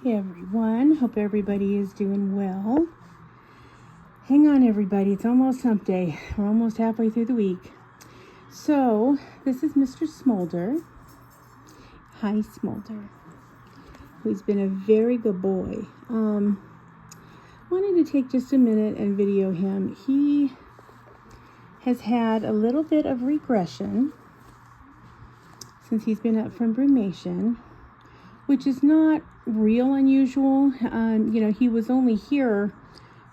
Hey everyone, hope everybody is doing well. Hang on everybody, it's almost hump day. We're almost halfway through the week. So, this is Mr. Smoulder. Hi Smoulder. Who's been a very good boy. Wanted to take just a minute and video him. He has had a little bit of regression since he's been up from brumation, which is not real unusual. He was only here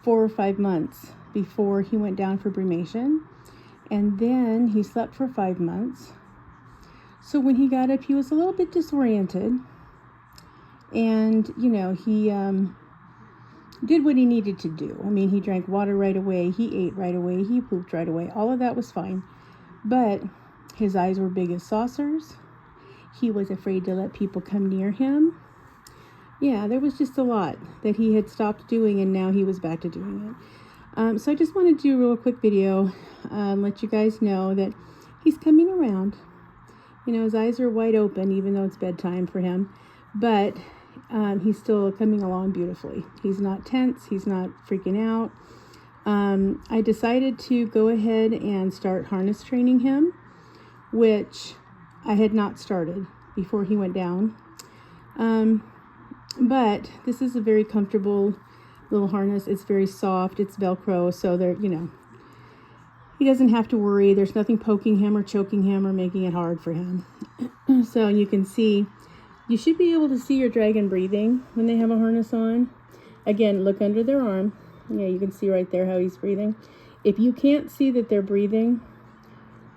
4 or 5 months before he went down for brumation, and then he slept for 5 months. So when he got up, he was a little bit disoriented, and he did what he needed to do. I mean, he drank water right away, he ate right away, he pooped right away. All of that was fine, but his eyes were big as saucers. He was afraid to let people come near him. Yeah, there was just a lot that he had stopped doing, and now he was back to doing it. So I just wanted to do a real quick video, let you guys know that he's coming around. His eyes are wide open, even though it's bedtime for him, but he's still coming along beautifully. He's not tense, he's not freaking out. I decided to go ahead and start harness training him, which I had not started before he went down. But this is a very comfortable little harness. It's very soft. It's Velcro, so he doesn't have to worry. There's nothing poking him or choking him or making it hard for him. So you can see, you should be able to see your dragon breathing when they have a harness on. Again, look under their arm. Yeah, you can see right there how he's breathing. If you can't see that they're breathing,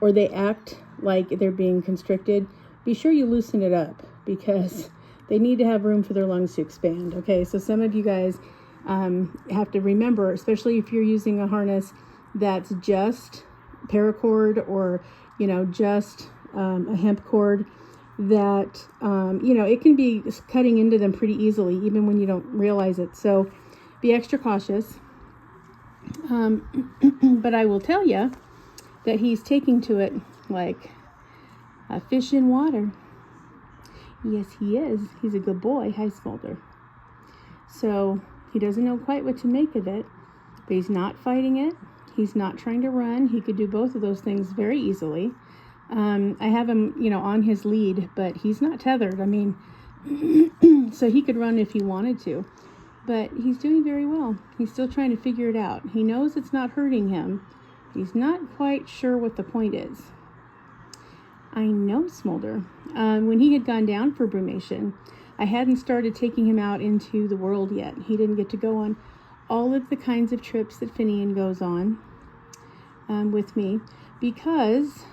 or they act like they're being constricted, be sure you loosen it up, because they need to have room for their lungs to expand. Okay, so some of you guys have to remember, especially if you're using a harness that's just paracord or just a hemp cord, that it can be cutting into them pretty easily, even when you don't realize it. So be extra cautious. But I will tell you that he's taking to it like a fish in water. Yes, he is. He's a good boy. Hi, Smoulder. So he doesn't know quite what to make of it, but he's not fighting it. He's not trying to run. He could do both of those things very easily. I have him, on his lead, but he's not tethered. I mean, so he could run if he wanted to, but he's doing very well. He's still trying to figure it out. He knows it's not hurting him. He's not quite sure what the point is. I know, Smoulder. When he had gone down for brumation, I hadn't started taking him out into the world yet. He didn't get to go on all of the kinds of trips that Finian goes on with me, because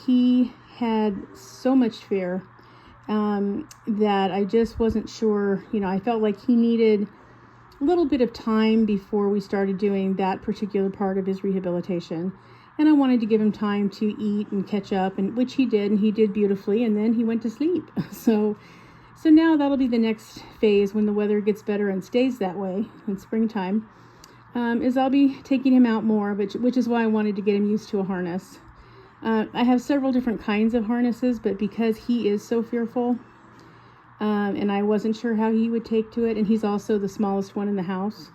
he had so much fear that I just wasn't sure. I felt like he needed a little bit of time before we started doing that particular part of his rehabilitation. And I wanted to give him time to eat and catch up, and which he did, and he did beautifully, and then he went to sleep. So now that'll be the next phase when the weather gets better and stays that way in springtime, is I'll be taking him out more, which is why I wanted to get him used to a harness. I have several different kinds of harnesses, but because he is so fearful, and I wasn't sure how he would take to it, and he's also the smallest one in the house,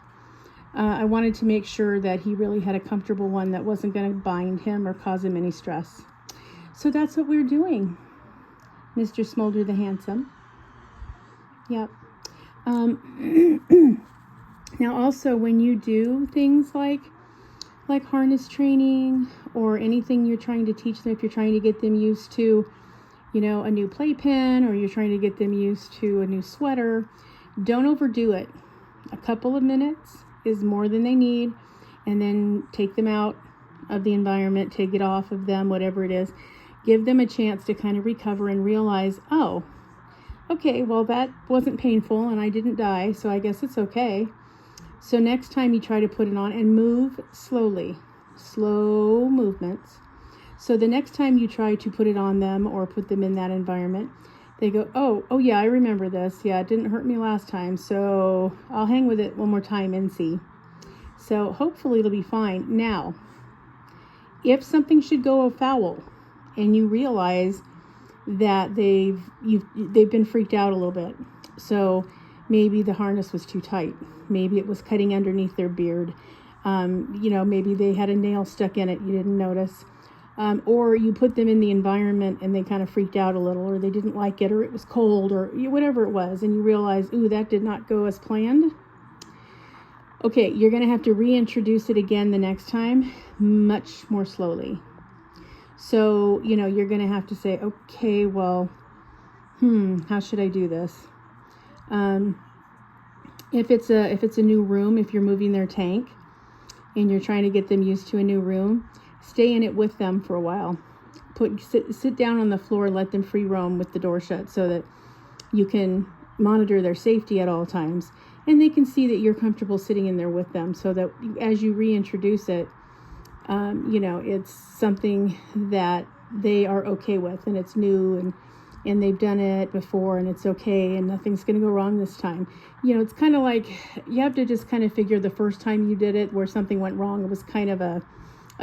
I wanted to make sure that he really had a comfortable one that wasn't going to bind him or cause him any stress. So that's what we're doing, Mr. Smoulder the Handsome. Yep. Now also, when you do things like harness training or anything you're trying to teach them, if you're trying to get them used to, a new playpen, or you're trying to get them used to a new sweater, don't overdo it. A couple of minutes is more than they need, and then take them out of the environment, take it off of them, whatever it is. Give them a chance to kind of recover and realize, oh, okay, well, that wasn't painful and I didn't die, so I guess it's okay. So next time you try to put it on, and move slowly, slow movements. So the next time you try to put it on them or put them in that environment, they go, oh yeah, I remember this. Yeah, it didn't hurt me last time, so I'll hang with it one more time and see. So hopefully it'll be fine. Now, if something should go afoul and you realize that they've been freaked out a little bit, so Maybe the harness was too tight. Maybe it was cutting underneath their beard. Maybe they had a nail stuck in it, you didn't notice. Or you put them in the environment and they kind of freaked out a little, or they didn't like it, or it was cold, or whatever it was, and you realize, ooh, that did not go as planned. Okay, you're going to have to reintroduce it again the next time, much more slowly. So, you're going to have to say, okay, well, how should I do this? If it's a new room, if you're moving their tank and you're trying to get them used to a new room, stay in it with them for a while. Sit down on the floor, let them free roam with the door shut so that you can monitor their safety at all times. And they can see that you're comfortable sitting in there with them, so that as you reintroduce it, it's something that they are okay with, and it's new, and they've done it before, and it's okay, and nothing's going to go wrong this time. It's kind of like you have to just kind of figure the first time you did it where something went wrong, it was kind of a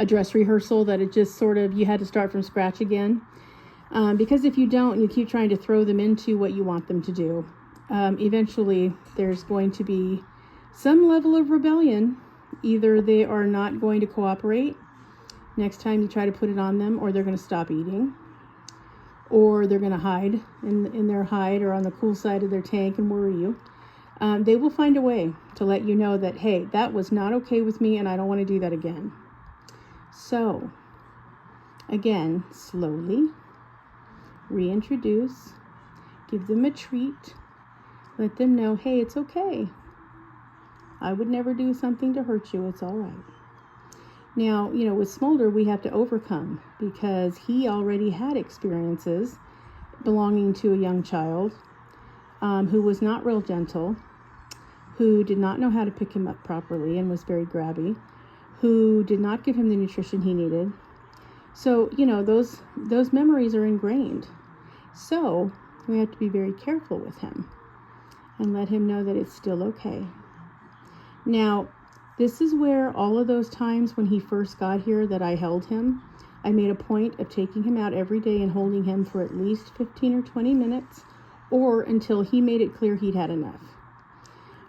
dress rehearsal, that it just sort of, you had to start from scratch again. Because if you don't, and you keep trying to throw them into what you want them to do, eventually there's going to be some level of rebellion. Either they are not going to cooperate next time you try to put it on them, or they're going to stop eating, or they're going to hide in their hide or on the cool side of their tank and worry you. They will find a way to let you know that, hey, that was not okay with me and I don't want to do that again. So, again, slowly reintroduce, give them a treat, let them know, hey, it's okay. I would never do something to hurt you. It's all right. Now, with Smoulder, we have to overcome, because he already had experiences belonging to a young child who was not real gentle, who did not know how to pick him up properly and was very grabby, who did not give him the nutrition he needed. So, those memories are ingrained. So we have to be very careful with him and let him know that it's still okay. Now, this is where all of those times when he first got here that I held him, I made a point of taking him out every day and holding him for at least 15 or 20 minutes, or until he made it clear he'd had enough.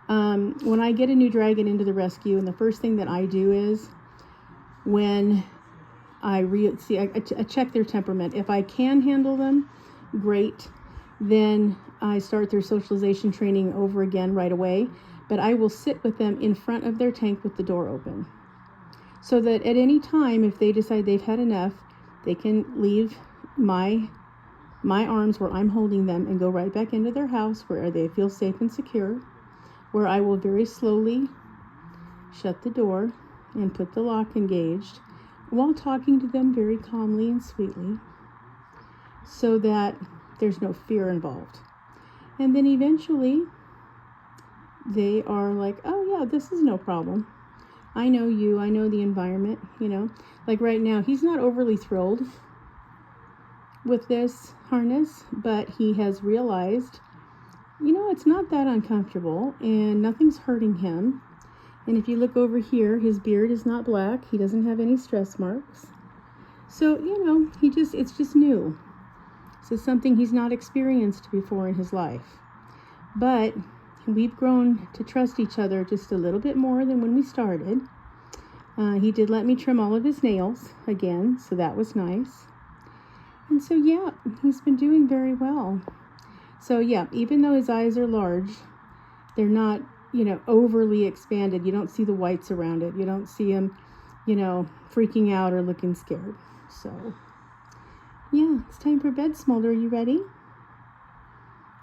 When I get a new dragon into the rescue, and the first thing that I do is, when I check their temperament. If I can handle them, great. Then I start their socialization training over again right away. But I will sit with them in front of their tank with the door open, so that at any time, if they decide they've had enough, they can leave my arms where I'm holding them and go right back into their house where they feel safe and secure, where I will very slowly shut the door and put the lock engaged while talking to them very calmly and sweetly, so that there's no fear involved. And then eventually they are like, oh yeah, this is no problem. I know you, I know the environment, Like right now, he's not overly thrilled with this harness, but he has realized, it's not that uncomfortable and nothing's hurting him. And if you look over here, his beard is not black. He doesn't have any stress marks. So, it's just new. So something he's not experienced before in his life. But we've grown to trust each other just a little bit more than when we started. He did let me trim all of his nails again, so that was nice. And so, yeah, he's been doing very well. So, yeah, even though his eyes are large, they're not, overly expanded. You don't see the whites around it. You don't see him, freaking out or looking scared. So, yeah, it's time for bed, Smoulder. Are you ready?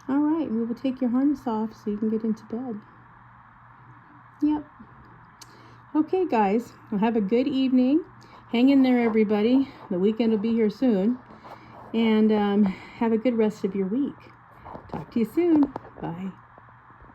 All right, we will take your harness off so you can get into bed. Yep. Okay, guys, well, have a good evening. Hang in there, everybody. The weekend will be here soon. And have a good rest of your week. Talk to you soon. Bye.